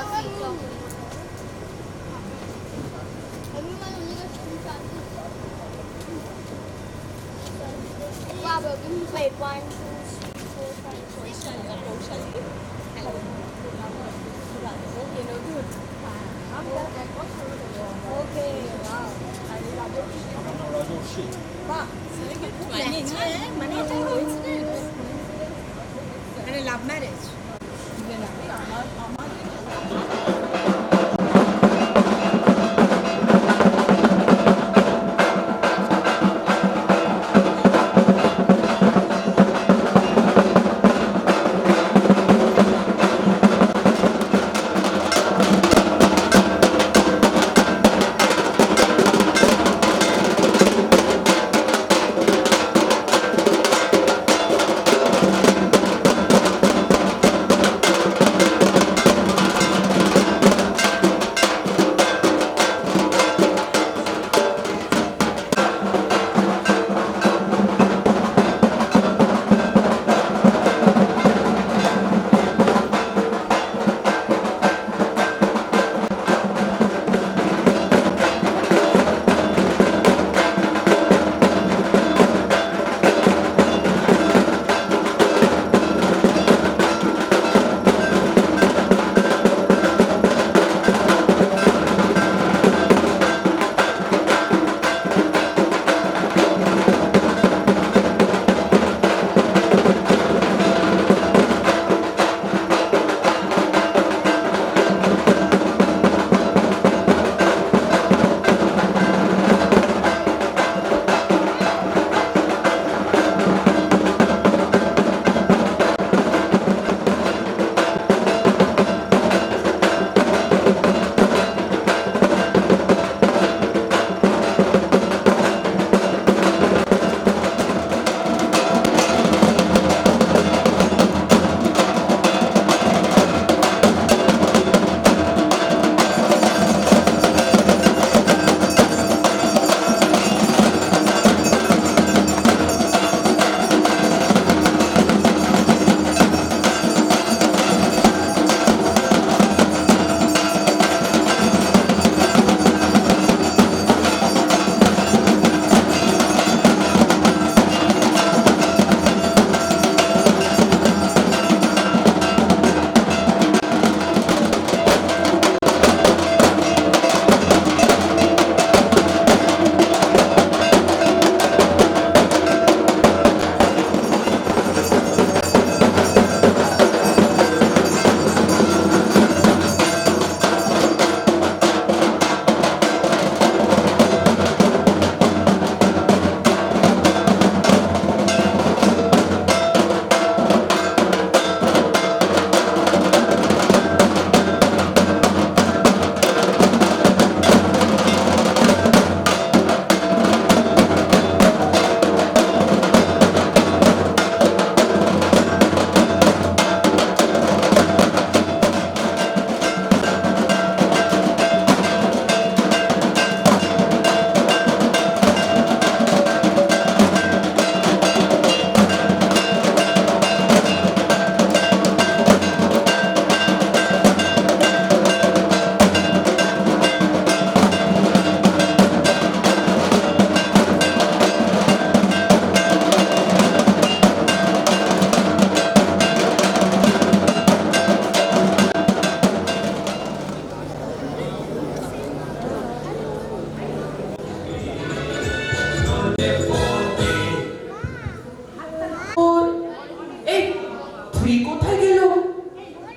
coffee, chocolate. Everyone only gets two chances. Wow, wait, 1, 2, 3, 4, 5, 6, 7. Okay, wow. 많이 있네. 많이 살고 있네. 나는 love marriage.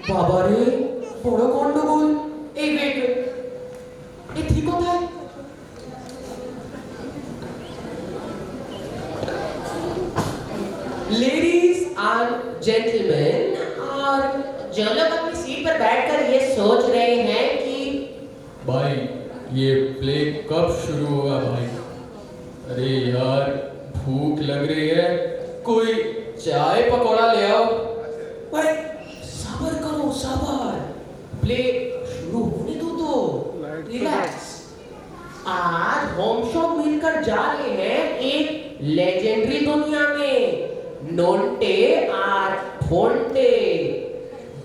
বাবারে বড় গন্ডগোল। এই wait wait, এই থ্রি কোথায়? लेडीज एंड जेंटलमैन, और जो लोग अपनी सीट पर बैठकर ये सोच रहे हैं कि भाई ये प्ले कब शुरू होगा भाई? अरे यार भूख लग रही है, कोई चाय पकौड़ा ले आओ। भाई सबर करो सबर, प्ले शुरू होने दो तो रिलैक्स। आज होम शॉप मिलकर जा रहे हैं एक लेजेंडरी दुनिया में, नोंटे और फोंटे।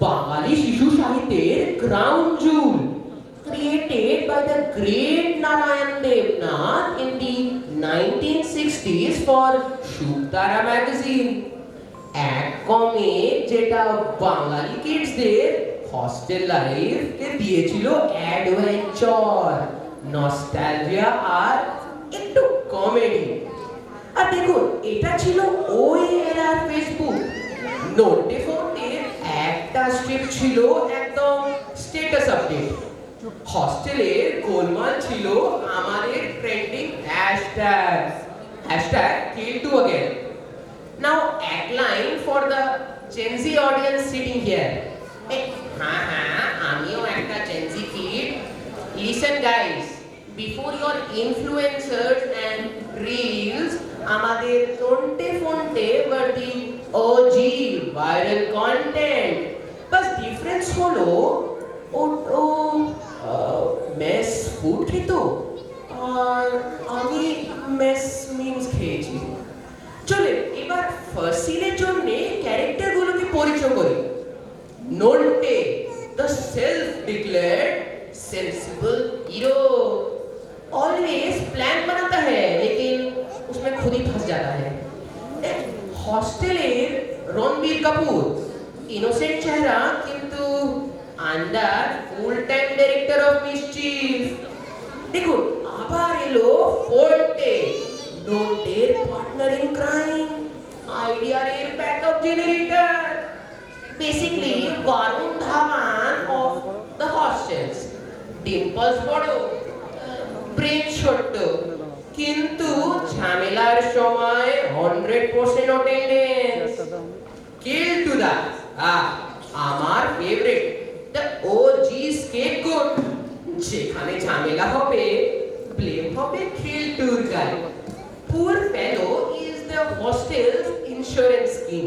বাঙালি শিশু সাহিত্যের crown joule, created by the great Narayan Devnath in the 1960s for Shuktara magazine. এক কমিক যেটা বাঙালি কিডসদের হস্টেল লাইফকে দিয়েছিল অ্যাডভেঞ্চার, নস্টালজিয়া আর একটু কমেডি। আর দেখুন, এটা ছিল ওই এরার ফেসবুক। নোটে ফোনের একটা স্ট্রিপ ছিল একদম স্ট্যাটাস আপডেট, হস্টেলের গোলমাল ছিল আমাদের trending hashtag kill to again. Now act line for the Gen Z audience sitting here. হ্যাঁ, আমিও একটা Gen Z kid. Listen guys, before your influencers and reels, আমাদের ফোনটে were the OG viral content. Bus difference হলো ও mace food খেত আর আমি mace memes খেয়েছি। চলে এবার ফার্স্ট সিনের জন্য ক্যারেক্টারগুলোকে পরিচয় করি। নোন্টে, the self-declared sensible hero, always plan बनाता है लेकिन उसमें खुद ही फंस जाता है। हॉस्टेलेर रणबीर कपूर, इनोसेंट चेहरा किंतु अंदर full time director of mischief. দেখুন আবার এলো ফোর্টে, নোটের পার্টনার ইন ক্রাইম, আইডিয়ার backup generator, basically Varun Dhawan of the hostels. Dimples বড়, ব্রেন ছোট্ট, কিন্তু ঝামেলার সময় 100% অ্যাটেন্ডেন্স। কিল টু দা আমার ফেভারিট, দ্য ওজি স্কেপগোট। যেখানে ঝামেলা হবে ব্লেম হবে কিল টুর guy. Poor fellow is the hostel's insurance scheme.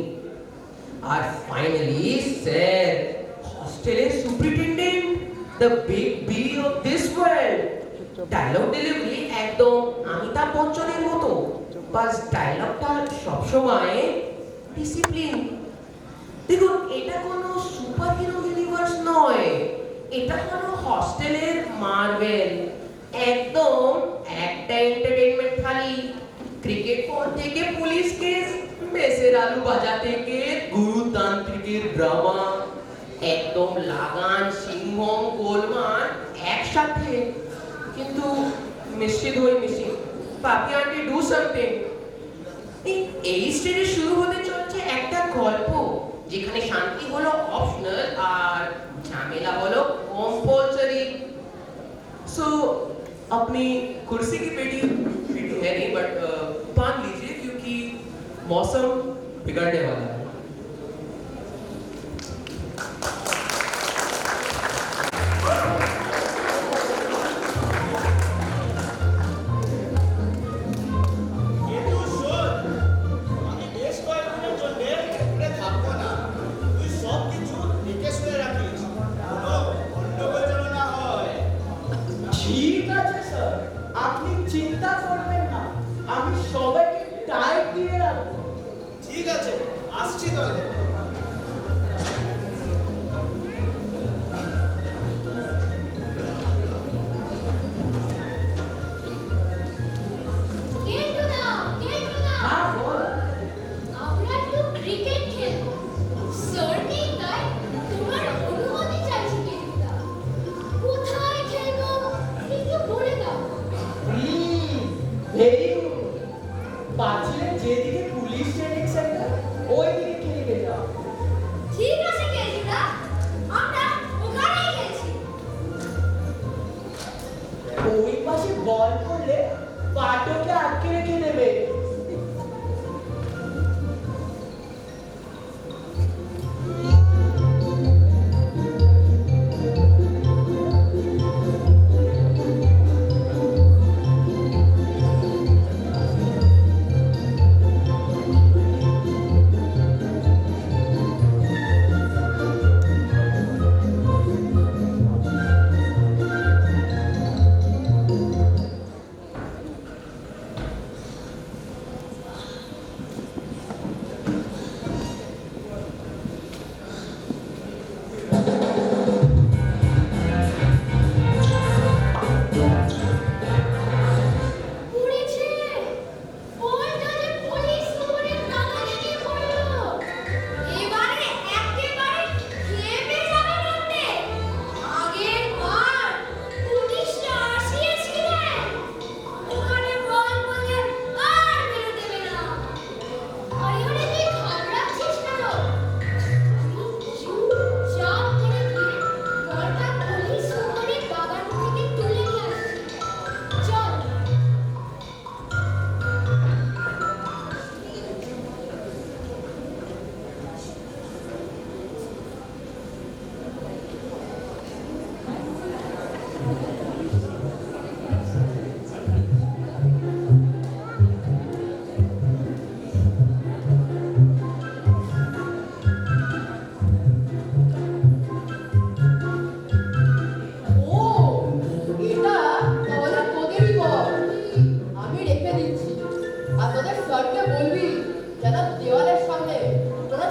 আর ফাইনালি স্যার, হস্টেলের superintendent, the big B of this world. Dialogue delivery একদম অমিতাভ বচ্চনের মতো, বাস ডায়লগটা সবসময় ডিসিপ্লিন। দেখুন এটা কোনো সুপার হিরো ইউনিভার্স নয়, এটা কোনো হস্টেলের মার্ভেল। একদম একটা এন্টারটেইনমেন্ট থালি, ক্রিকেট কোর্ট থেকে পুলিশ কেস, মেসের আলু ভাজা থেকে গুরুতান্ত্রিকের ড্রামা, একদম লাগান সিংহম গোলমাল একসাথে। কিন্তু নিশ্চিত হয়ে মিশি পাপি আন্টি ডু সামথিং। এই স্টেজে শুরু হতে চলছে একটা গল্প যেখানে শান্তি হলো অপশনাল আর ঝামেলা হলো কম্পালসরি। सो अपनी कुर्सी की पेटी है नहीं, बट बांध लीजिए क्योंकि मौसम बिगड़ने वाला है। ঠিক আছে স্যার, আপনি চিন্তা করবেন না, আমি সবাইকে টাইট দিয়ে রাখবো। ঠিক আছে, আসছি তাহলে। হ্যাঁ বল। আমরা একটু ক্রিকেট খেলবো, স্যার নেই তাই তোমার অনুমতি চাইছি কেতুদা। কোথায় খেলবো একটু বলে দাও। Very good. পাঁচিলে যেদিকে পুলিশ ট্রেনিং সেন্টার ওই দিকে খেলবে যাও। ঠিক আছে কেতুদা, আমরা ওখানেই খেলছি। ওই পাশে বল করলে পাটকে আটকে রেখে দেবে।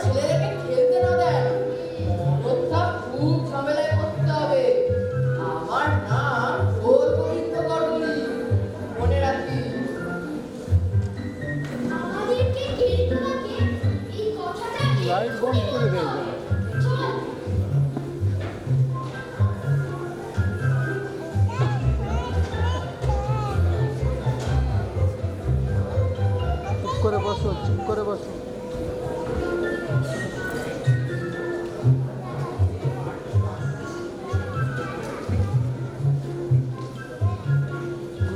ছেলেদেরকে খেলতে না দেন মরদটা খুব ঝামেলায় করতে হবে। আমার নাম গোল গোবিন্দ গড়গড়ি, মনে রাখিস। আমাদেরকে কেলটুমাকে এই কথাটা লাইট বন্ধ করে দে এবার। চল। চুপ করে বসো, চুপ করে বসো।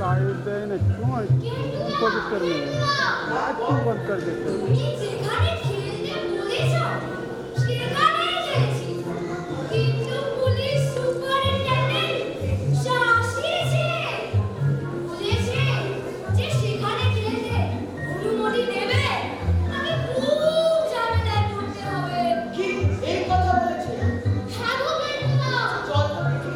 लाइट दे ना क्यों ऊपर करने लाइट क्यों बंद कर देते हो? তুমি যেখানে খেলতে বলেছো সেখানেই খেলেছি, কিন্তু পুলিশ সুপারিনটেনডেন্ট শাসিয়েছে, বলেছে যে সেখানে খেলতে অনুমতি দেবে আগে খুব ঝামেলায় পড়তে হবে। কি এই কথা বলেছে? হ্যাঁ গো বেটা, চল তো দেখি।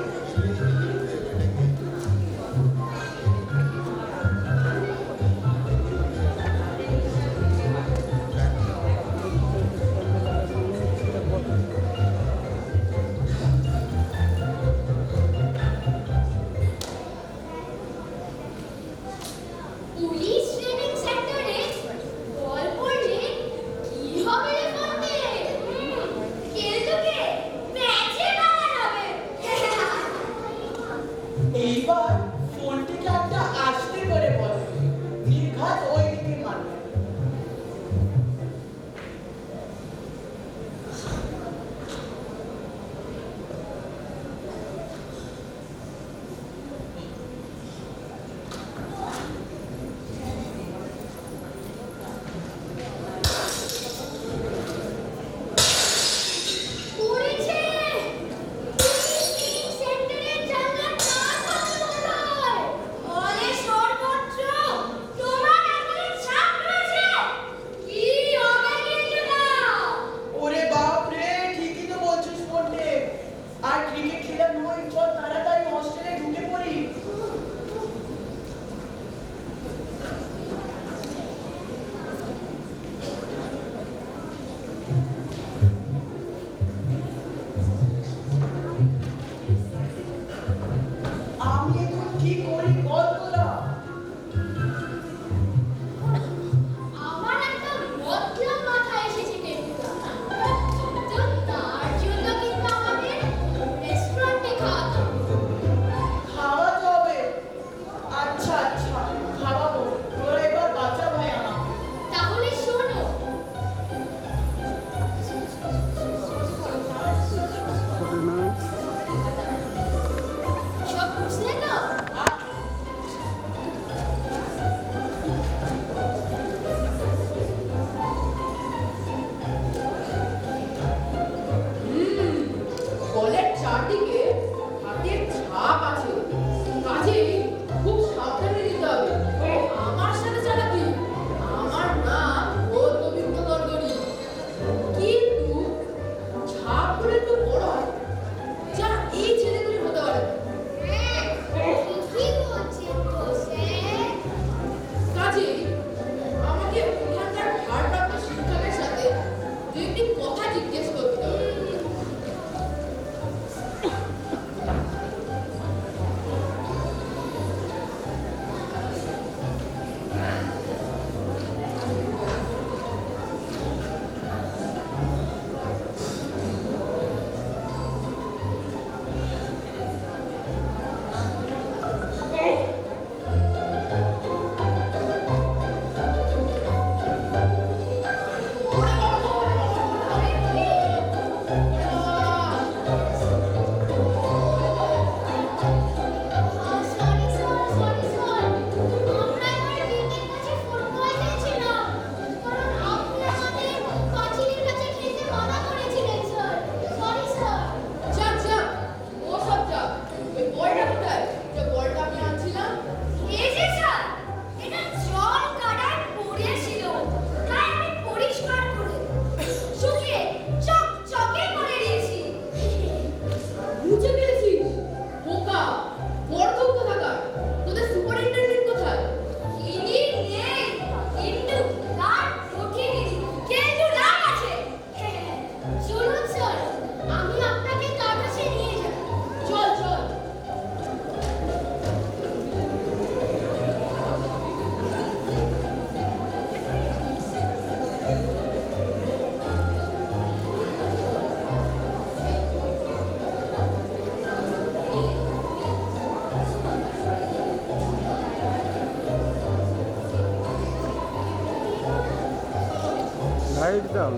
লাইট দাও,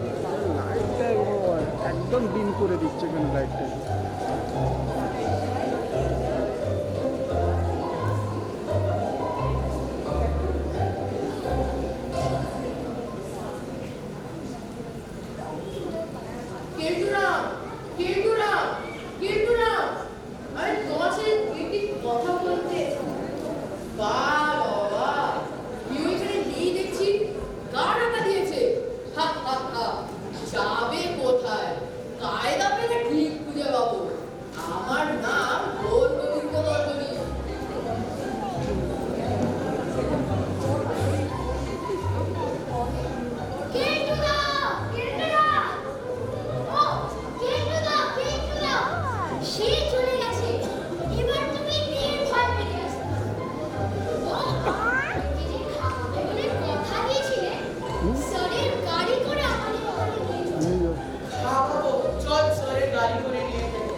লাইটটা একদম দিন করে দিচ্ছে কেন লাইটটা? কেলটুরাম, কেলটুরাম, কেলটুরাম, আরে তোমার সাথে একটি কথা বলতে। বাবা, কেউ এখানে নেই দেখছি। কার টাকা দিয়েছে? হা হা হা, যাবে কোথায়? কায়দা পেলে ঠিক খুঁজে পাবো। আমার নাম গৌর গোবিন্দ বর্মণী। কেলটুদা, কেলটুদা, ও কেলটুদা, কেলটুদা, সে চলে গেছে। এবার তুমি নির্ভয় ফিরে আসতে পারো। ও, তুমি যে খাওয়াবে বলে কথা দিয়েছিলে, স্যারের গাড়ি করে আমাদের ওখানে নিয়ে চলো। এই যে, খাওয়াবো, চল স্যারের গাড়ি করে নিয়ে যাবো।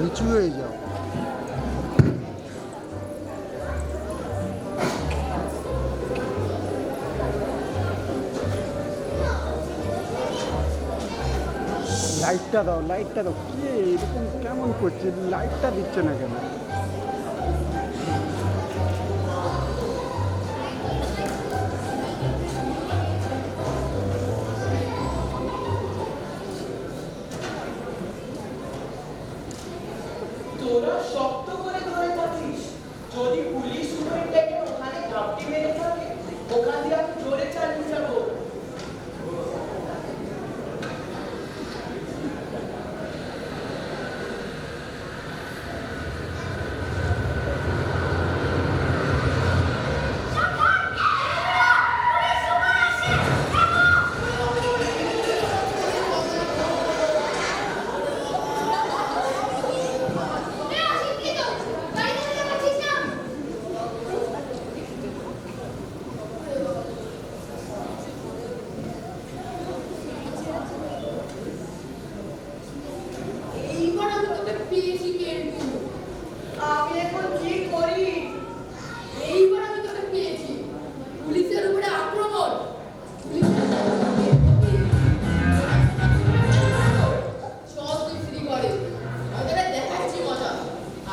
নিচু হয়ে যাও। লাইটটা দাও, লাইটটা দাও। কে এরকম কেমন করছে? লাইটটা দিচ্ছে না কেন? তোরা শক্ত করে ধরে থাকিস। যদি পুলিশ সুপারিনটেন্ডেন্ট ওখানে ঘাপটি মেরে থাকে, ওখান দিয়ে আমি জোরে চালিয়ে যাবো। এ অশিক্ষিত, গাড়ি চালাতে পারছিস না? এইবার আমি তোকে পেয়েছি কেলটু। আমি এখন কি করি? এইবার আমি তোকে পেয়েছি। পুলিশের উপরে আক্রমণ। পুলিশের সব বিক্রি করে। ওদের দেখাচ্ছি মজা।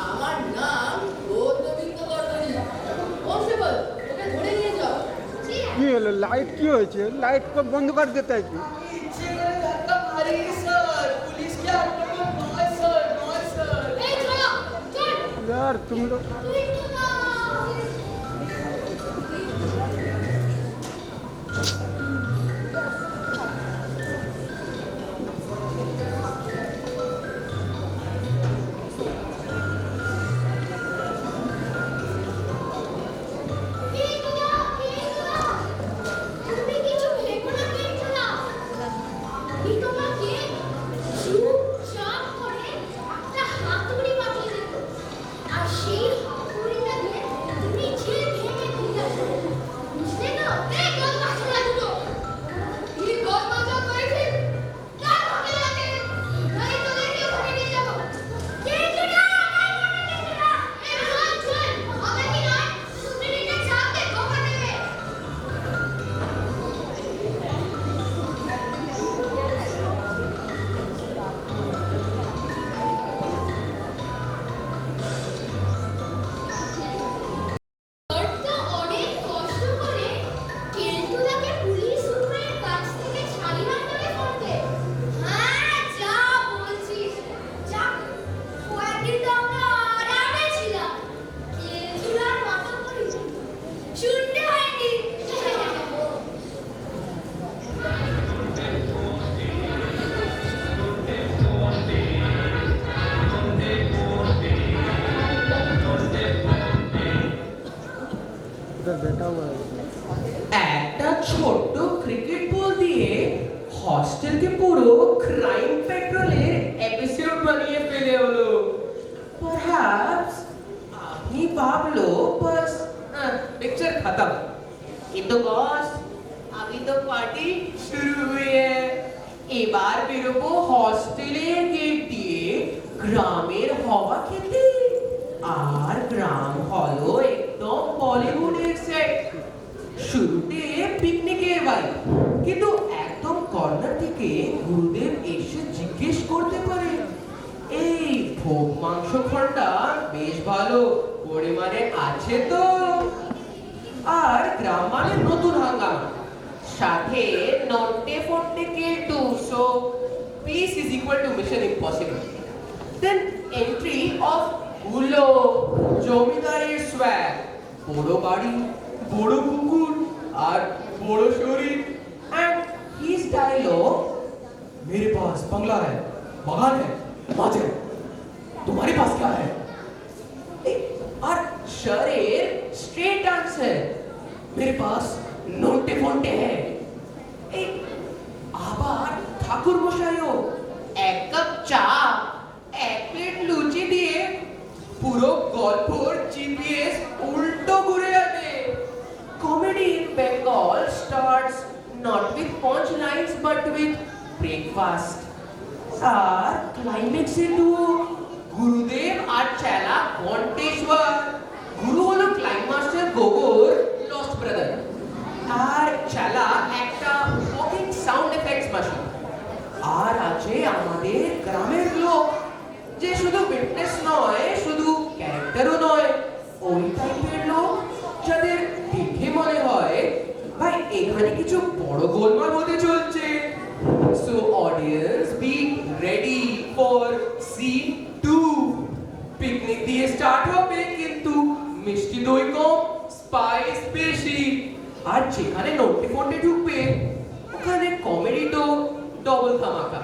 আমার নাম গৌর গোবিন্দ বর্মণী। কনস্টেবল, ওকে ধরে নিয়ে যাও। জি, কি হলো? লাইট কি হয়েছে? লাইট বন্ধ করে দিতে কি? ইচ্ছে করে ধাক্কা মারি স্যার। পুলিশকে আক্রমণ নয় স্যার, নয় স্যার। এই চলো, চল। यार तुम लोग কেলটুদা। কেলটুদা, কেলটুদা, তুমি কিছু ভেবো না কেলটুদা। আমি তোমাকে চুপচাপ করে একটা হাতুড়ি পাঠিয়ে দেবো। আর সেই হাতুড়িটা দিয়ে তুমি ঝিল ভেঙে দিয়ে আসবে। বুঝলে তো? এই বদমাশরা দুটো। কি বদমাশা করেছে? কার ভাবে লাগে? আমি তোদেরকে ওখানে নিয়ে যাবো। কেলটুদা, কেলটুদা, এই চল, চল। হবে কি নয়? সুপ্রিটেন্ডেন্ট সাহেবকে ধোকা দেবে। বড্ড অনেক কষ্ট করে কেলটুদাকে পুলিশ সুপারের কাছ থেকে ছাড়িয়ে আনতে করতে। হ্যাঁ, যা বলছিস। যা, কয়েকদিন তো আমরা আরামে ছিলাম। কেলটুদার মতো করি শুনতে হয়নি। उधर बैठा हुआ है। একটা ছোট্ট ক্রিকেট বল দিয়ে হস্টেলকে পুরো ক্রাইম পেট্রোলের এপিসোড বানিয়ে ফেলে হলো। Perhaps আপনি ভাবলো বাস পিকচার খতম। ये तो बॉस अभी तो पार्टी शुरू हुई है এবার বেরোবো হস্টেলের গেট দিয়ে গ্রামের হাওয়া খেতে আর গ্রাম হলো একদম বলিউডের সেট শুরুতে পিকনিকের বাড়ি কিন্তু একদম কর্নার থেকে গুরুদেব এসে জিজ্ঞেস করতে পারে এই ভোগ মাংস খন্ডা বেশ ভালো পরিমাণে আছে তো আর গ্রাম মানে নতুন হাঙ্গামা সাথে নন্টে ফন্টে Keltu so peace is equal to mission impossible then entry of গুলো জমিদারের swag বড় বাড়ি বড় পুকুর আর বড় শরীর and his dialogue मेरे पास बंगला है बागान है बाज है तुम्हारे पास क्या है और शरीर स्ट्रेट आंसर मेरे पास नोटे फोंटे है আবার ঠাকুর মশাইও এক কাপ চা এক প্লেট লুচি দিয়ে পুরো গল্পর জিপিএস উল্টো ঘুরে যাবে comedy in Bengal starts not with punch lines but with breakfast আর ক্লাইম্যাক্সে তো গুরুদেব আর চেলা ঘণ্টেশ্বর গুরু হলো ক্লাইম মাস্টার গোবর লস্ট ব্রাদার আর চেলা একটা ওয়াকিং সাউন্ড এফেক্টস মেশিন আর আছে আমাদের গ্রামের লোক যে শুধু ফিটনেস নয় শুধু ক্যারেক্টারও নয় ওই টাইপের লোক যাদের দেখে মনে হয় ভাই এখানে কিছু বড় গোলমাল হতে চলছে so audience be ready for scene 2 picnic দিয়ে স্টার্ট হবে কিন্তু মিষ্টি দই কম স্পাইস বেশি আর যেখানে নোটে ফোনটে ঢুকবে ওখানে কমেডি তো ডবল ধামাকা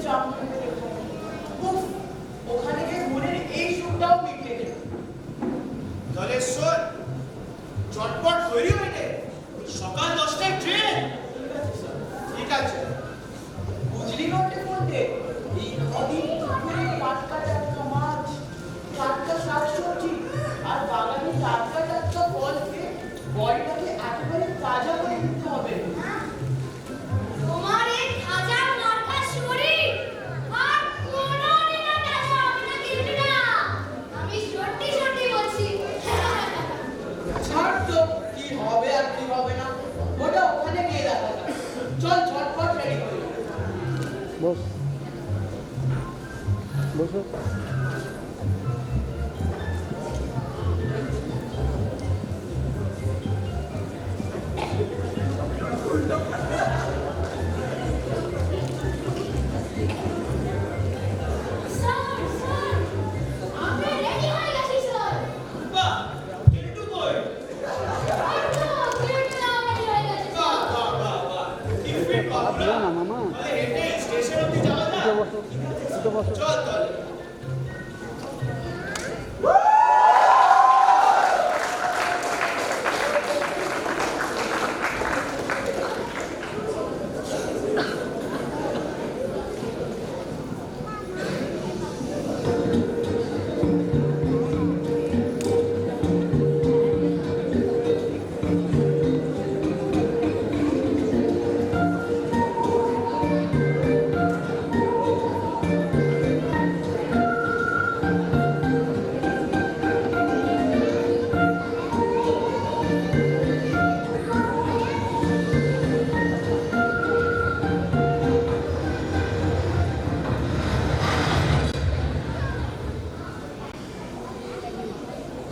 চাপ নেবে। উফ, ওখানে গিয়ে মনের এই সুখটাও মিটে গেল। জলেশ্বর চটপট তৈরি হয়ে নে, সকাল 10টায় ট্রেন। ঠিক আছে, বুঝলি নটে বলতে এই কদিন পুকুরে টাটকা টাটকা মাছ, টাটকা শাকসবজি আর বাগানে টাটকা টাটকা ফল খেয়ে বডিটাকে একেবারে তাজা করে দিতে হবে। তোমার এই তাজা মার্কা শরীর আর কোনোদিন তাজা হবে না কিন্তু না। আমি সত্যি সত্যি বলছি। ছাড় তো, কি হবে আর কি হবে না ওটা ওখানে গিয়ে দেখা যাবে। চল ঝটপট রেডি করি। বস বসো। স্যার স্যার আমরা রেডি হয়ে গেছি স্যার। বাহ, কিন্তু কই? বাহ, বাহ, বাহ, বাহ। টিফিন পা বাবুরা। দিও না মামা, তাহলে হেঁটে স্টেশন অবধি যাওয়া উঠে যাক? বসো, উঠে বসো। চল তাহলে।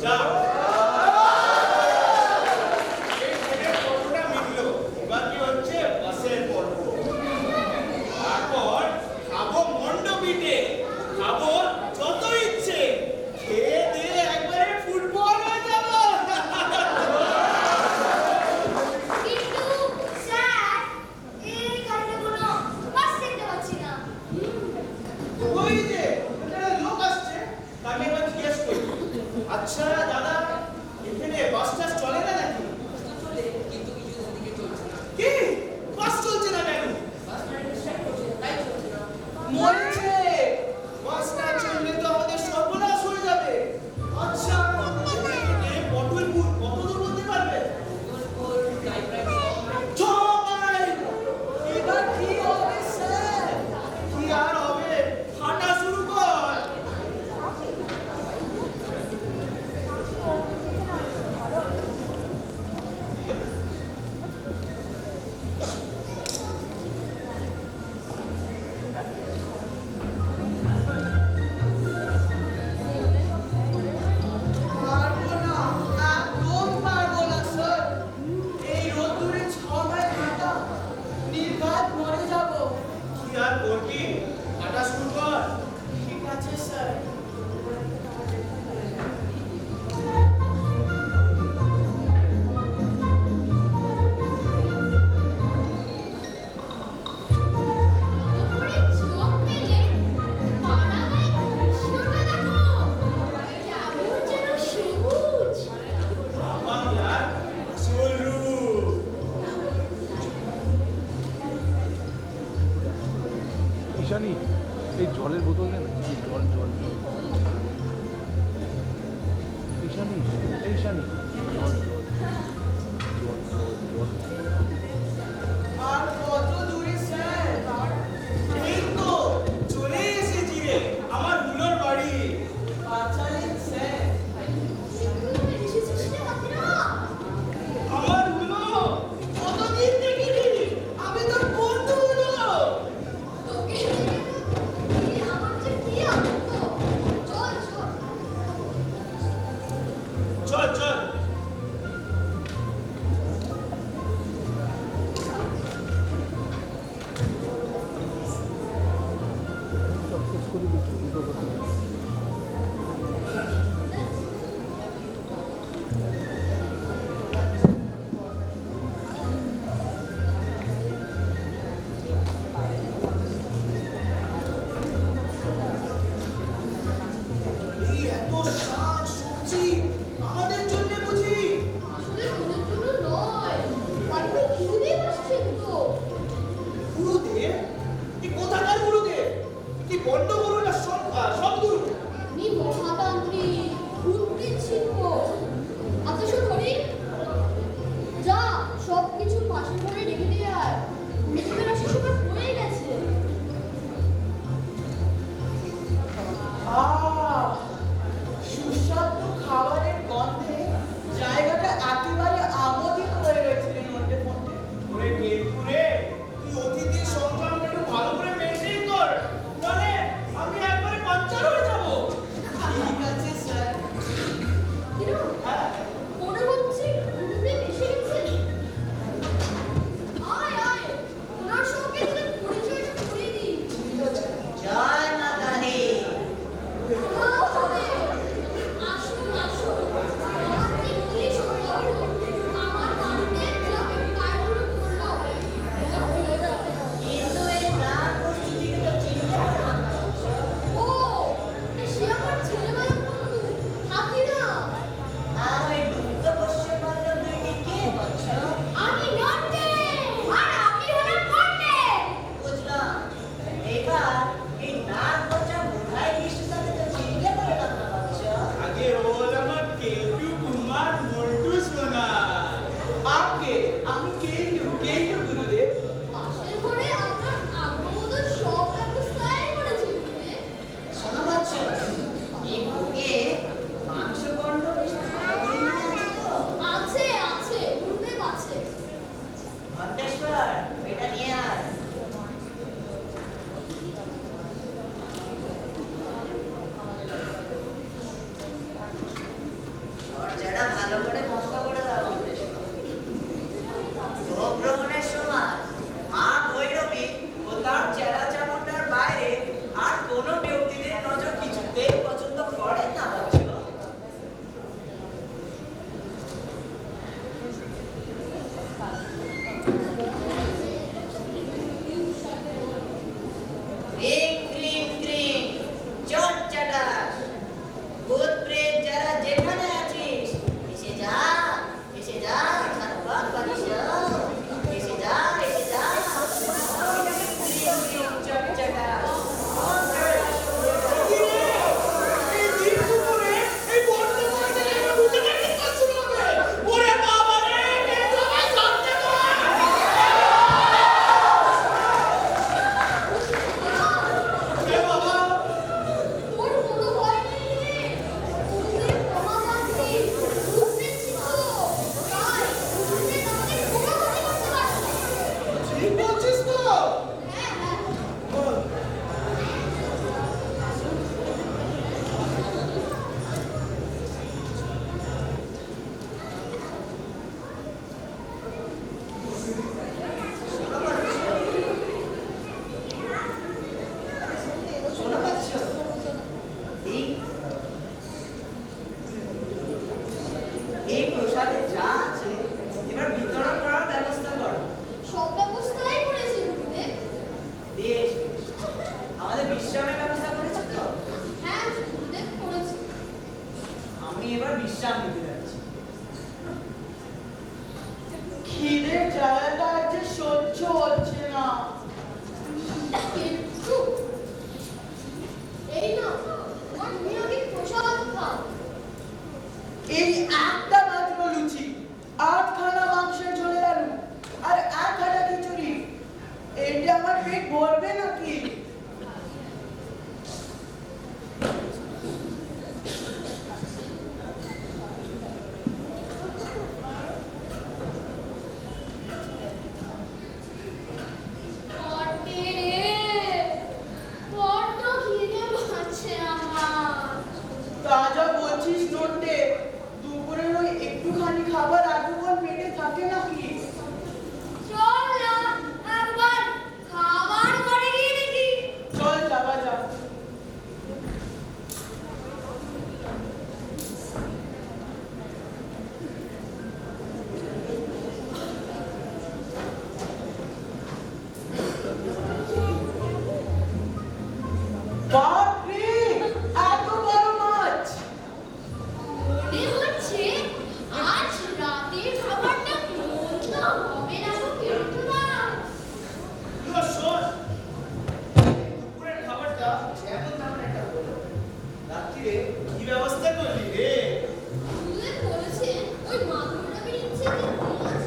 যাক। এই ট্রেনের পর্বটা মিটলো। এবার কি হচ্ছে? বাসের পর্ব। তারপর খাবো মণ্ডপিটে, খাবো যত ইচ্ছে, খেয়ে দিয়ে একবারে ফুটবল হয়ে যাবো। কিন্তু স্যার এইখানে কোনো বাস দেখতে পাচ্ছি না। ওই যে এখানে লোক আসছে, তাকে এবার জিজ্ঞেস করি। আচ্ছা দাদা, এখানে বাস টাস চলে না নাকি? কি? বাস চলছে না কেন? মরছে। বাস না চললে তো আমাদের সর্বনাশ হয়ে যাবে। আচ্ছা, এখানে পটলপুর কত দূর বলতে পারবে? জয়! এবার কি হবে স্যার? কি আর হবে? হাঁটা শুরু কর। পারবো না, একদম পারবো না স্যার। এই রোদ্দুরে ছাওয়ায় হাঁটা, নির্ঘাত মরে যাবো। কি আর করবি? হাঁটা শুরু কর। ঠিক আছে স্যার। ওরে চোখ মেলে পাড়ায় দৃশ্যটা দেখো। কেমন যেন সবুজ। বাংলার আসল রূপ। ঈশানী, এই জলের বোতল নেন। জল জল জল। ঈশানী, এই ঈশানী, জল জল জল জল জল। আর কত দূরে স্যার? এই তো চলে এসেছি রে, আমার হুলোর বাড়ি। বাঁচালেন স্যার। আমার হুলো কতদিন দেখিনি, আমি তোর বন্ধু হুলো। তোকে দেখে তো আমার যে কি আনন্দ। চল চল। চল চল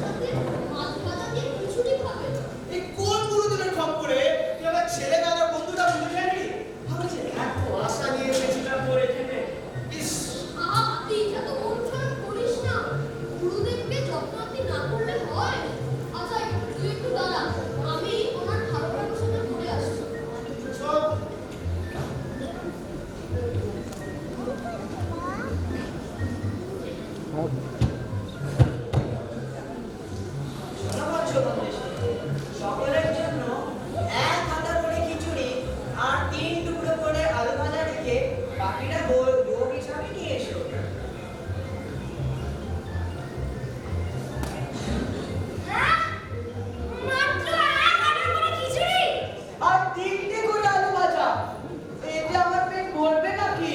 সাথে মাছ ভাজা দিয়ে খিচুড়ি খাবে। এই কোন গুরুজনের খপ্পরে তুই আমার ছেলে দাদার বন্ধুটা বুঝে যাবি? আমি যে এত আশা নিয়ে এসেছিলাম তোর এখানে। ইস, আহা, তুই এত মন খারাপ করিস না। গুরুদেবকে যত্ন আত্তি না করলে হয়? আচ্ছা, তুই একটু দাঁড়া। আমি ওনার ঠাকুরের সাথে ঘুরে আসছি। চল। সকলের জন্য এক হাতা করে খিচুড়ি আর 3 টুকরো করে আলু ভাজা রেখে বাকিটা ভোগ হিসাবে নিয়ে এসো। হ্যাঁ? মাত্র এক হাঁটা করে খিচুড়ি? আর 3টে করে আলু ভাজা, এতে আমার পেট ভরবে নাকি?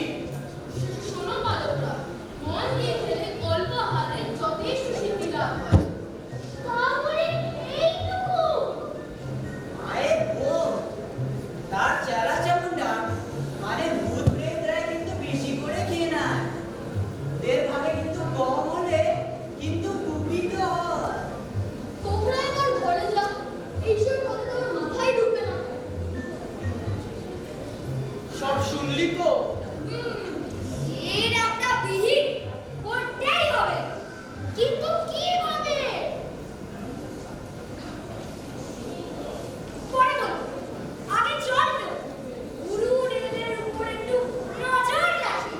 শোনো বালকরা, মন দিয়ে খেলে অল্প আহারে যথেষ্ট সিদ্ধি লাভ হয়। তাহলে এইটুকু? মায়ের বোন, তার চেলা চামুন্ডা মানে ভূত প্রেতরা কিন্তু বেশি করে খেয়ে নেয়। ওদের ভাগে কিন্তু কম হলে কিন্তু কুপিত হয়। তোমরা এবার ঘরে যাও। এইসব কথা তোমার মাথায় ঢুকবে না। সব শুনলি তো? এর একটা বিহিত করতেই হবে। কিন্তু কিভাবে? পরে বলো। আগে চল তো। গুরুদেবের উপর একটু নজর রাখি।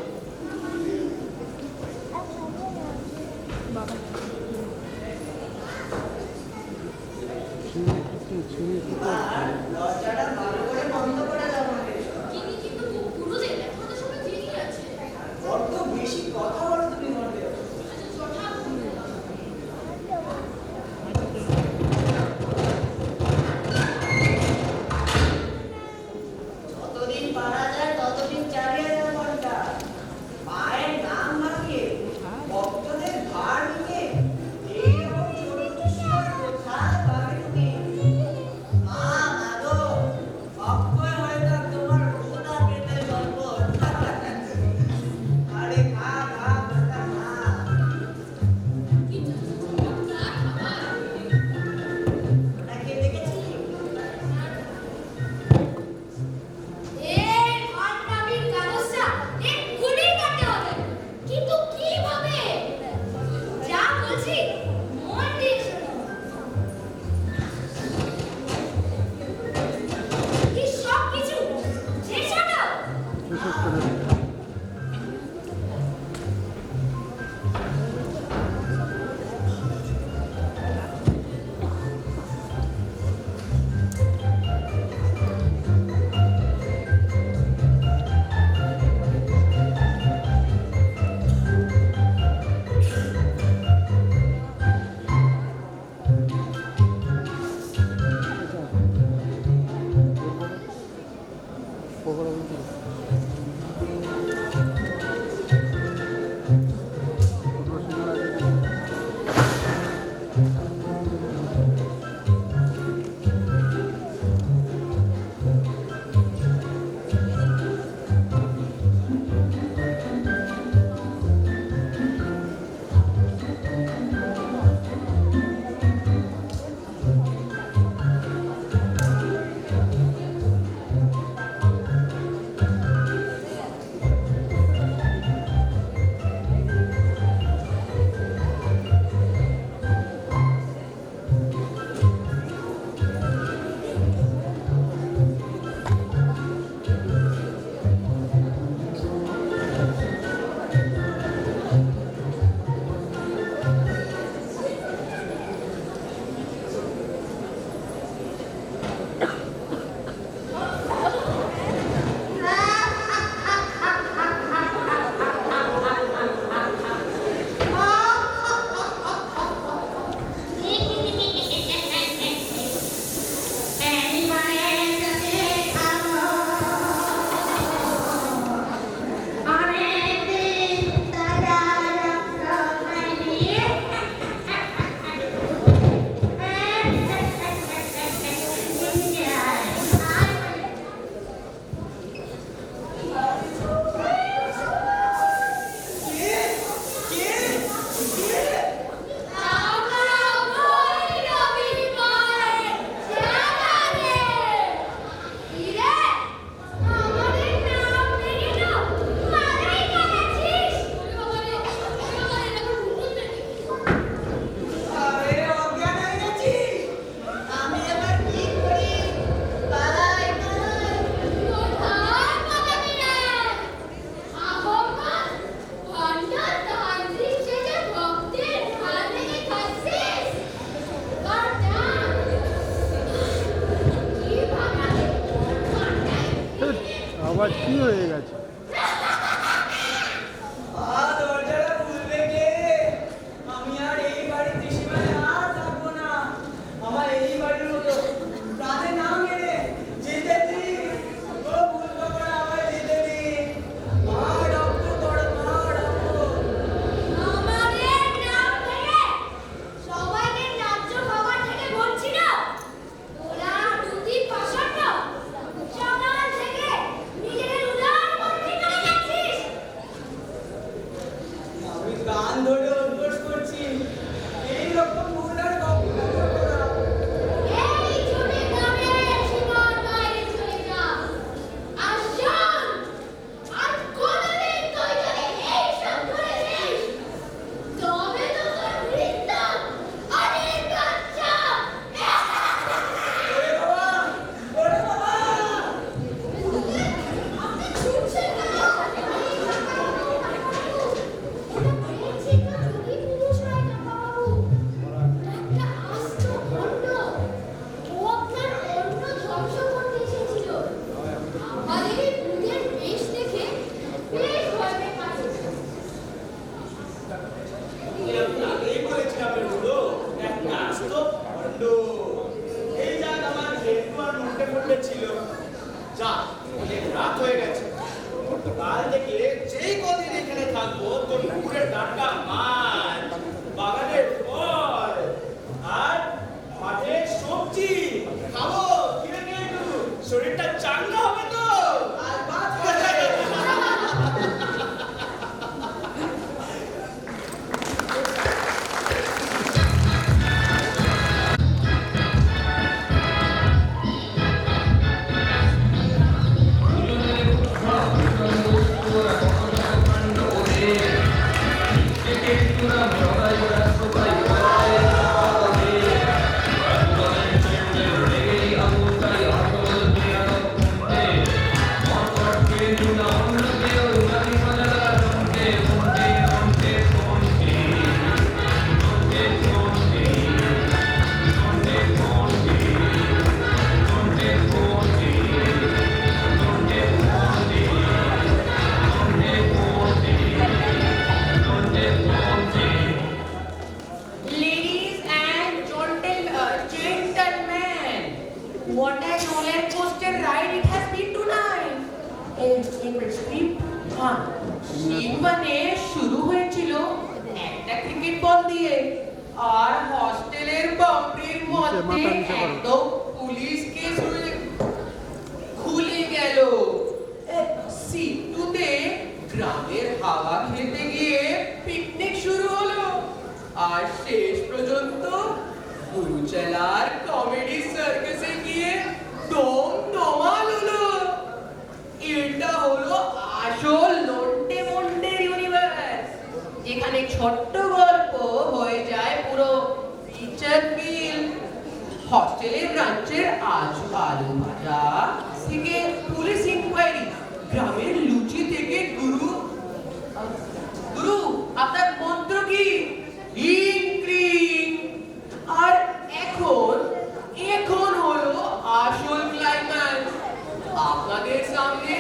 আর দরজাটা ভালো করে বন্ধ করে দাও আমাকে। কিন্তু গুরুদেব তোমাদের সঙ্গে জেনে আছে। বড্ড বেশি কথা বলো তুমি মনে। আচ্ছা, চটা যতদিন পারা যায় ততদিন চালিয়ে যাও ঘন্টা। মায়ের নাম ভাঙিয়ে ভক্তদের ভার নিয়ে এইরকম ছোট ছোট কোথায় পাবে তুমি? মা, মা গো, কি হয়ে গেছে? দরজাটা খুলবে কে? আমি আর এই বাড়ির ত্রিসীমায় আর থাকবো না। আমার এই বাড়ির মতো প্রাণে না মেরে যেতে দিন। ও বুঝবো করে আমায় যেতে দিন। মা ডাকতো, বড় মা ডাকতো। আমাদের নাম থেকে সবাইকে ন্যায্য খাবার থেকে বলছিল। ওরা দুটি পাষণ্ড সকাল থেকে নিজেদের উদার মন্ত্রী করে যাচ্ছিস। আমি গান ধরে অভ্যাস করছি। এইরকম ভুল আর কখনো করবো না। এই ছোটে গ্রামের সীমার বাইরে চলে যা। আর শোন, আর কোনোদিন তুই যদি এইসব করেছিস, তবে তো তোর মৃত্যু অনেক কাছে। ওরে বাবা! ওরে বাবা! আপনি ছুটছেন কেন? এটা বলছি তো যোগী পুরুষ নয় কাকাবাবু। একটা আস্ত ভণ্ড। ও আপনার অন্ন ধ্বংস করতে এসেছিল। আমাদের এই ভূতের বেশ দেখে বেশ ভয় পেয়ে পাঠিয়েছে। আমি আগেই বলেছিলাম এগুলো একটা আস্ত ভণ্ড। এই যাক আমার জেঠু আর নন্টে ফন্টে ছিল। যা, অনেক রাত হয়ে গেছে। কাল থেকে যেই কদিন এখানে থাকবো তোর পুকুরের টাটকা মাছ, বাগানের ফল আর মাঠের সবজি খাবো। কিনে নিয়ে একটু শরীরটা চাঙ্গা হবে তো। আর বাদ করে। Ladies and gentlemen, what a roller coaster ride it has been tonight. মানে শুরু হয়েছিল একটা ক্রিকেট বল দিয়ে আর হস্টেলের বাউন্ডারির মধ্যে একদম পুলিশ কেস হয়ে খুলে গেল। সিটুতে গ্রামের হাওয়া খেতে গিয়ে পিকনিক শুরু হলো আর শেষ পর্যন্ত গুরুচালার কমেডি সার্কাসে গিয়ে দম দমাল হলো। এটা হলো আসল নন্টে মন্টের ইউনিভার্স, যেখানে ছোট্ট গল্প হয়ে যায় পুরো ফিচার ফিল্ম। হস্টেলের ব্রাঞ্চের আলু ভাজা থেকে পুলিশ ইনকোয়ারি, গ্রামের লুচি থেকে গুরু আপনার মন্ত্র কি ইনক্রিং। আর এখন হলো আসল ক্লাইম্যাক্স। আপনাদের সামনে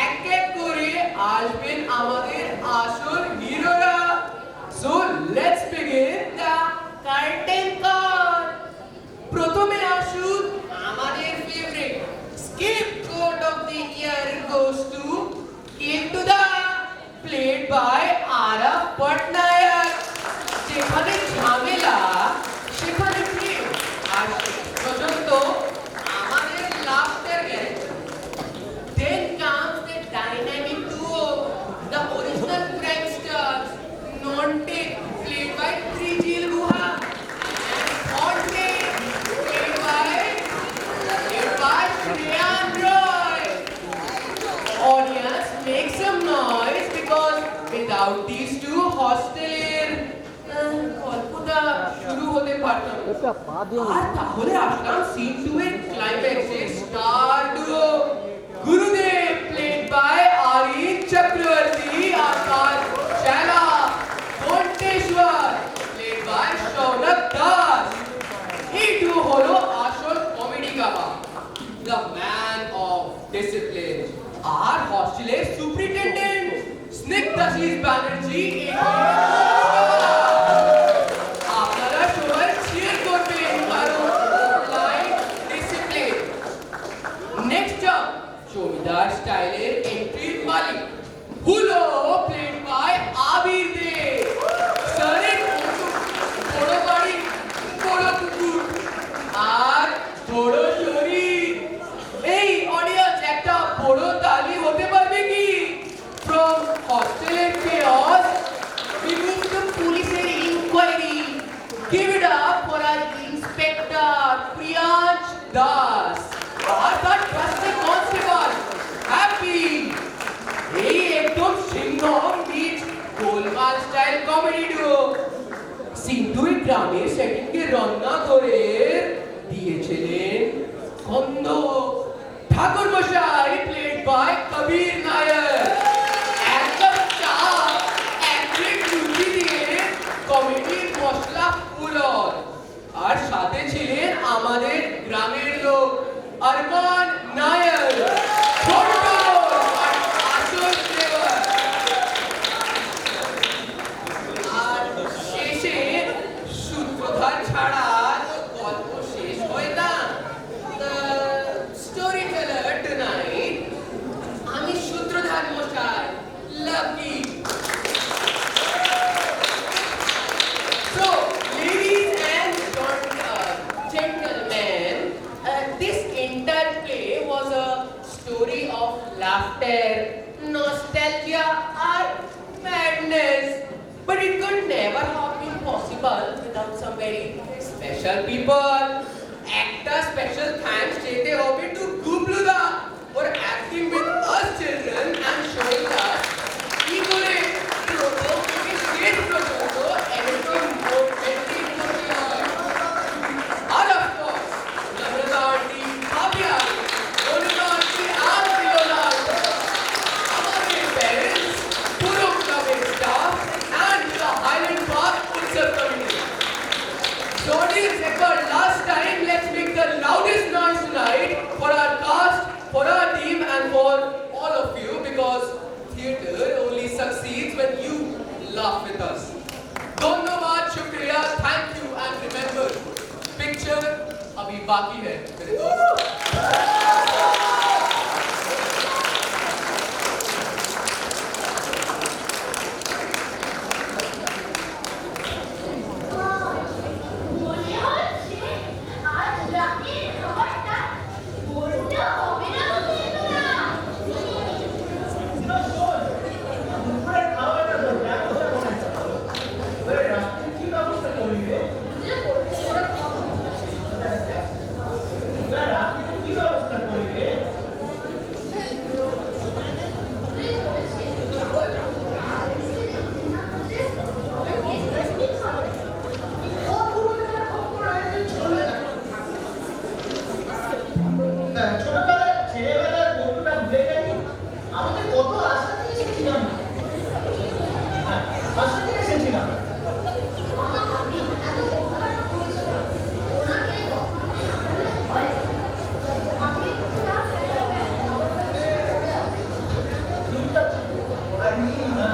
এক এক করে আসবেন আমাদের আসল হিরোরা। So let's begin the curtain call. প্রথমে আসুন আমাদের favourite scapegoat of the year goes to ইন্টুদা, প্লেড বাই আরব পটনায়ক। যেখানে ঝামেলা সেখানে প্রেম, আর শেষ পর্যন্ত আমাদের laughter guarantee. Then comes the dynamic duo, the original crime stars, Nonte, played by Trijil Guha, and Fonte, played by Shreyan Roy. Audience, make some noise because without these two hosteleর গল্পটা শুরু হতে পারতাম না। এটা পা দিয়ে আর তাহলে আসলাম সিন 2 এর ক্লাইম্যাক্সে স্টার ডুও গুরুদেব played by আরিন চক্রবর্তী, আকাশ চালা, ঘণ্টেশ্বর played by শৌনক দাস। এই ডুও হলো আসল কমেডি গাবা, the man of discipline। আর দাস আর তার ট্রাস্টেড কনস্টেবল হ্যাপি। এই একদম সিংহম বিচ গোলমাল স্টাইল কমেডি ডুও। সিন্ধুই গ্রামের সেটিংকে রন্না করে দিয়েছিলেন খন্দ ঠাকুর মশাই প্লেড বাই কবির নায়ার। এক কাপ চা এক প্লেট লুচি দিয়ে কমেডির মশলা পুরন। আর সাথে ছিলেন আমাদের গ্রামের লোক আরমান নায়ার, ছোট্ট আর আসল ফ্লেভার। আর শেষে সূত্রধার ছাড়া গল্প শেষ হয় না। স্টোরি টেলার টুনাইট আমি সূত্রধার মশাই lucky. So, ladies and gentlemen, this entire play was a story of laughter, nostalgia, and madness. But it could never have been possible without some very special people. একটা special thanks যেতে হবে to Gubluda for acting with us children and showing us কি করে প্রথম থেকে শেষ পর্যন্ত একদম মোমেন্টে করতে হয়। আর of course, Namrata aunty, Bhabhi aunty, Monika aunty and Leonardo, আমাদের parents, পুরো ক্লাবের staff and the Highland Park Utsav committee. So audience, for last time, let's make the loudest noise tonight for our cast, for our team and for all of you, because theatre only succeeds when you laugh with us. धन्यवाद, शुक्रिया, thank you and remember, picture अभी बाकी है मेरे दोस्त। মনে হচ্ছে আজ রাতের খাবারটা বলতে হবে না কিন্তু না। দুপুরের খাওয়াটা তো ব্যবস্থা করে ওই রাত্রে কি ব্যবস্থা করবে? রাত্রে কি ব্যবস্থা করবে? ছোটবেলায় ছেলেবেলার বন্ধুরা ভুলে গেলি আমাদের কত আশা নিয়ে এসেছিলাম না। আশা নিয়ে এসেছিলাম আর নীল না।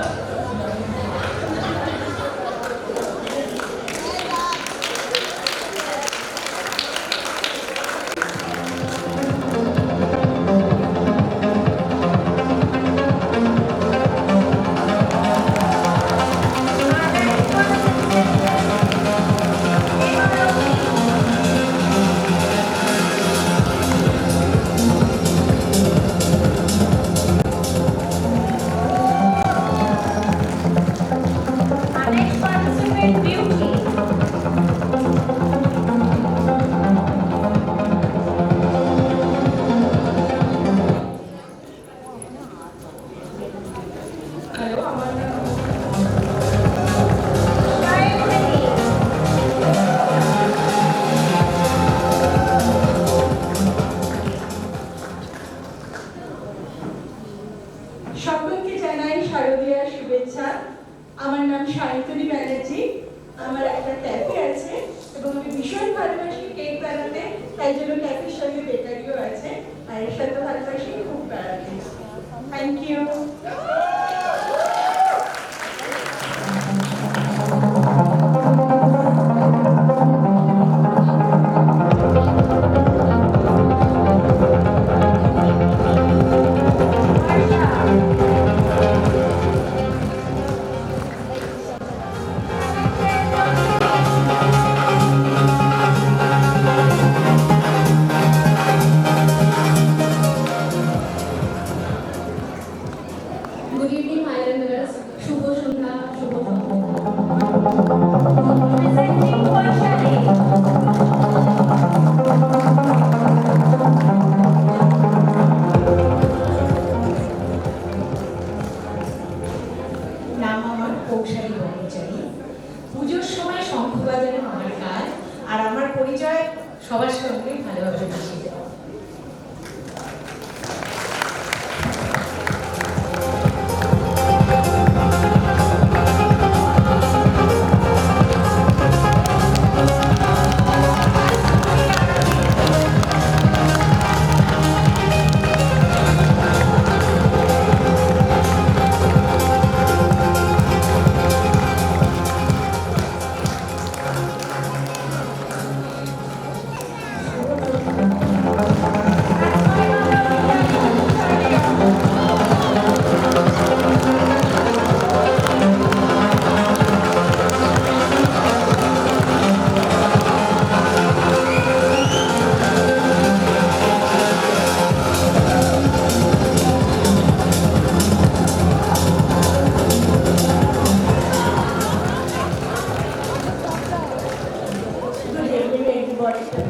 Our next participant, Beauty. Hello, আমার নাম সকলকে জানাই শারদীয়ার শুভেচ্ছা। আমার নাম সায়ন্তনী ব্যানার্জি। আমার একটা ক্যাফে আছে এবং আমি ভীষণ ভালোবাসি কেক বানাতে, তাই জন্য ক্যাফের সঙ্গে বেকারিও আছে। আর এর সাথে ভালোবাসি খুব বেড়াতে। Thank you. পরিচয় সবার সঙ্গে ভালোভাবে মিশিয়ে দেওয়া। Good evening, everybody.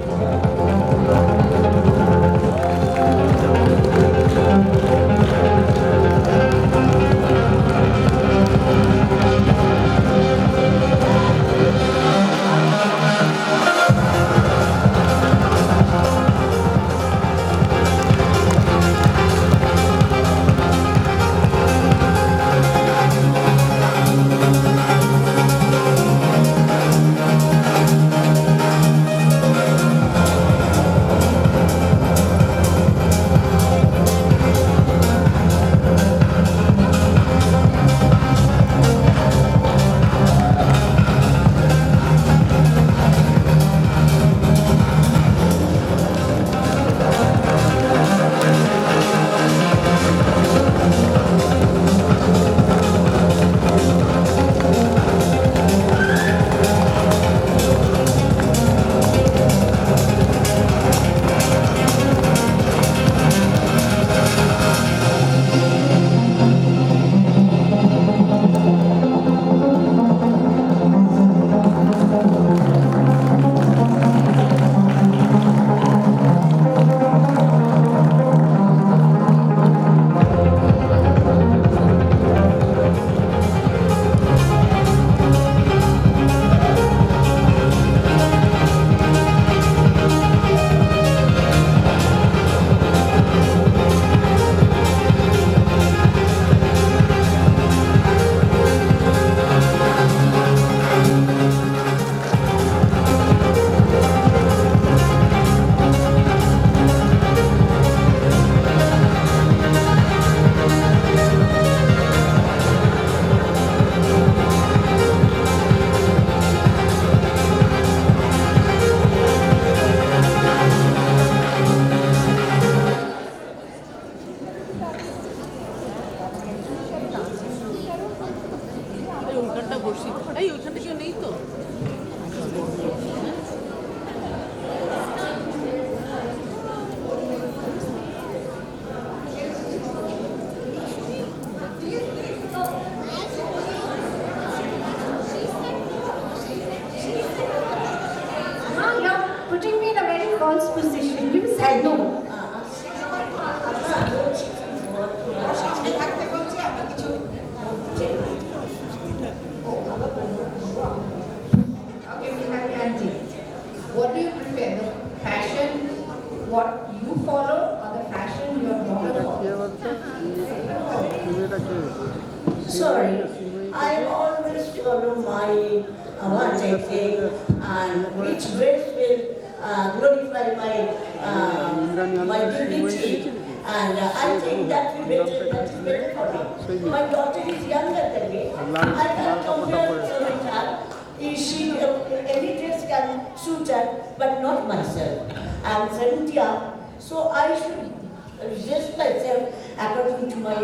false position. You said no. Okay, Mr. Kanji, what do you prefer, the fashion what you follow or the fashion your daughter follows? Sorry, I always follow my what I think and which dress will glorify my dignity, and I think that is better for me. My daughter is younger than me. I can compare with her. She any dress can suit her, but not myself. I'm 70 up, so I should dress myself according to my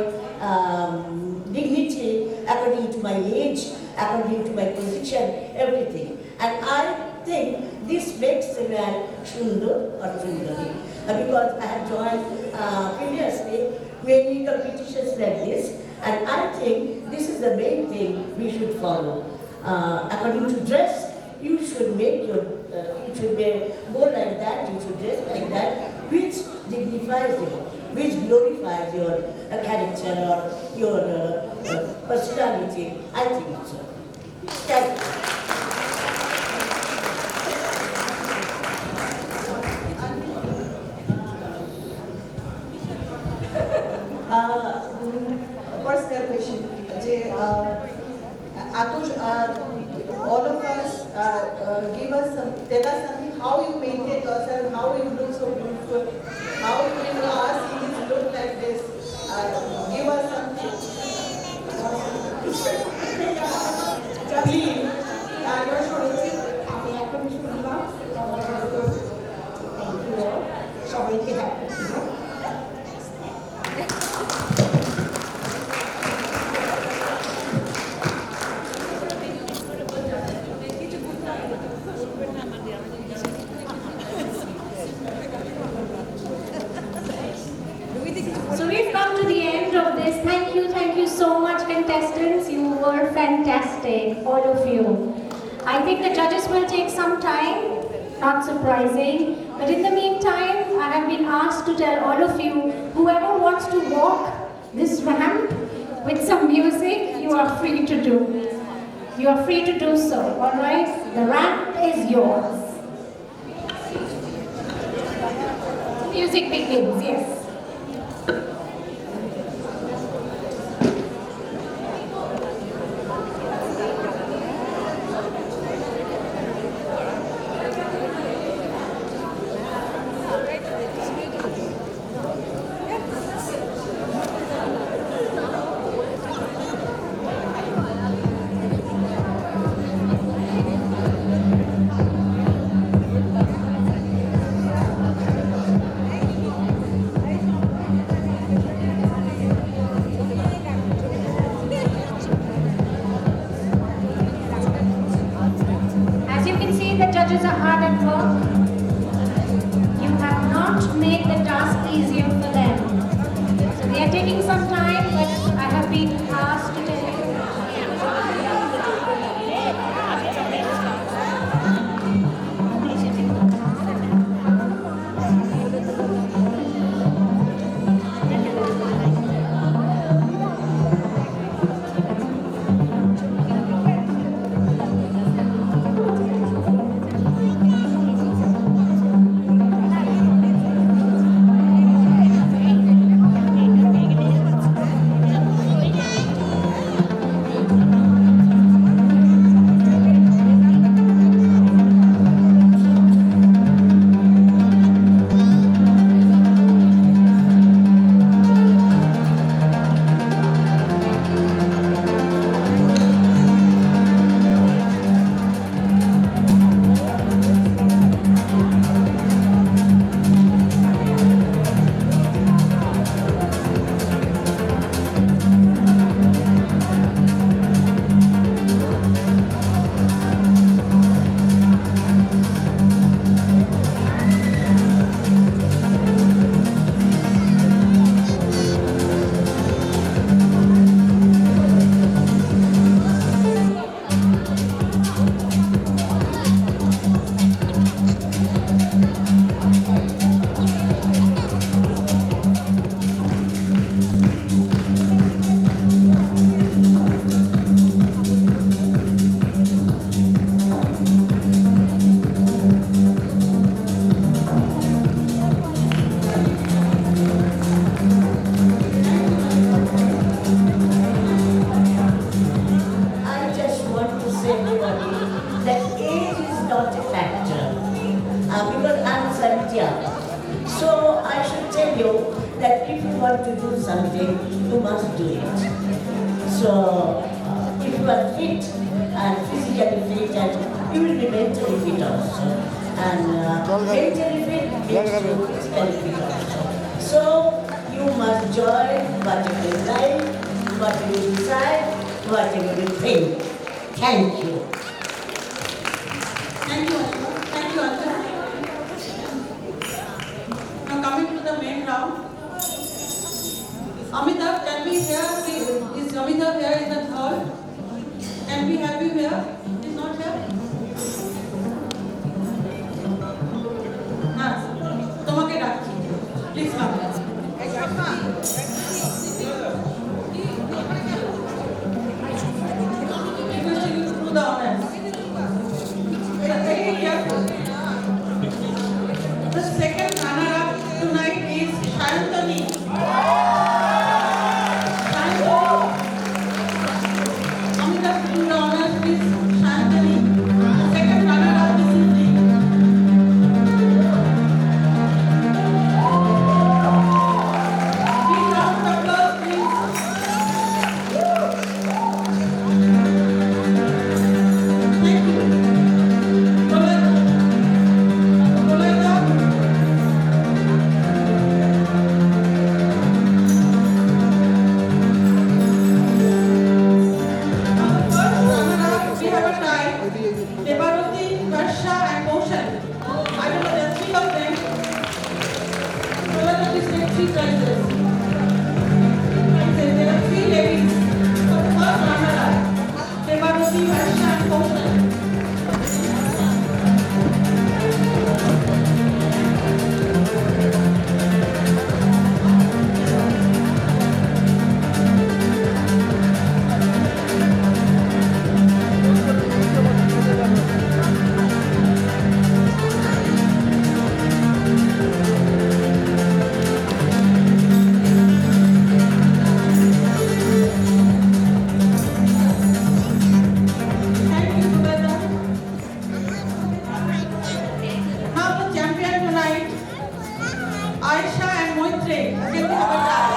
dignity, according to my age, according to my position, everything. And I think this makes a man Shundur or Shundari. Because I have joined previously many competitions like this, and I think this is the main thing we should follow. According to dress, you should make your, you should go like that, you should dress like that, which dignifies you, which glorifies your character or your personality. I think so. Thank you. tell us something, how you maintain yourself, how you look so beautiful, how you are seeing look like this. Give us something. Please, you're showing it. আমি এখন শুনলাম সবাইকে happy So we've come to the end of this. Thank you so much, contestants. You were fantastic, all of you. I think the judges will take some time, not surprising. But in the meantime, I have been asked to tell all of you, whoever wants to walk this ramp with some music, you are free to do. You are free to do so, all right? The ramp is yours. Music begins, yes. As you can see, the judges are hard at work. You have not made the task easier for them. So they are taking some time, but I have been asked to tell you. want to do something, you must do it. So, if you are fit and physically fit, and you will be mentally fit also. And mentally fit makes you physically fit also. So, you must join whatever you like, whatever you decide, whatever you think. Thank you. Thank you, Anshul. Thank you, Anshul. Now coming to the main round. Amitabh, can we hear, is Amitabh here in the hall? Can we have you here? He's not here? Yes. Tomake ডাকছি. Please come. Requesting you to do the honors. Very careful. The second runner-up tonight is Shantanu. Shantanu. Amitabh, do the honors, please. three prizes. There are three ladies. For the first runner-up, Premaruti, Varsha and Kaushal. Thank you, Subhadra. Now the champion tonight, Aisha and Moitre, can we have a clap?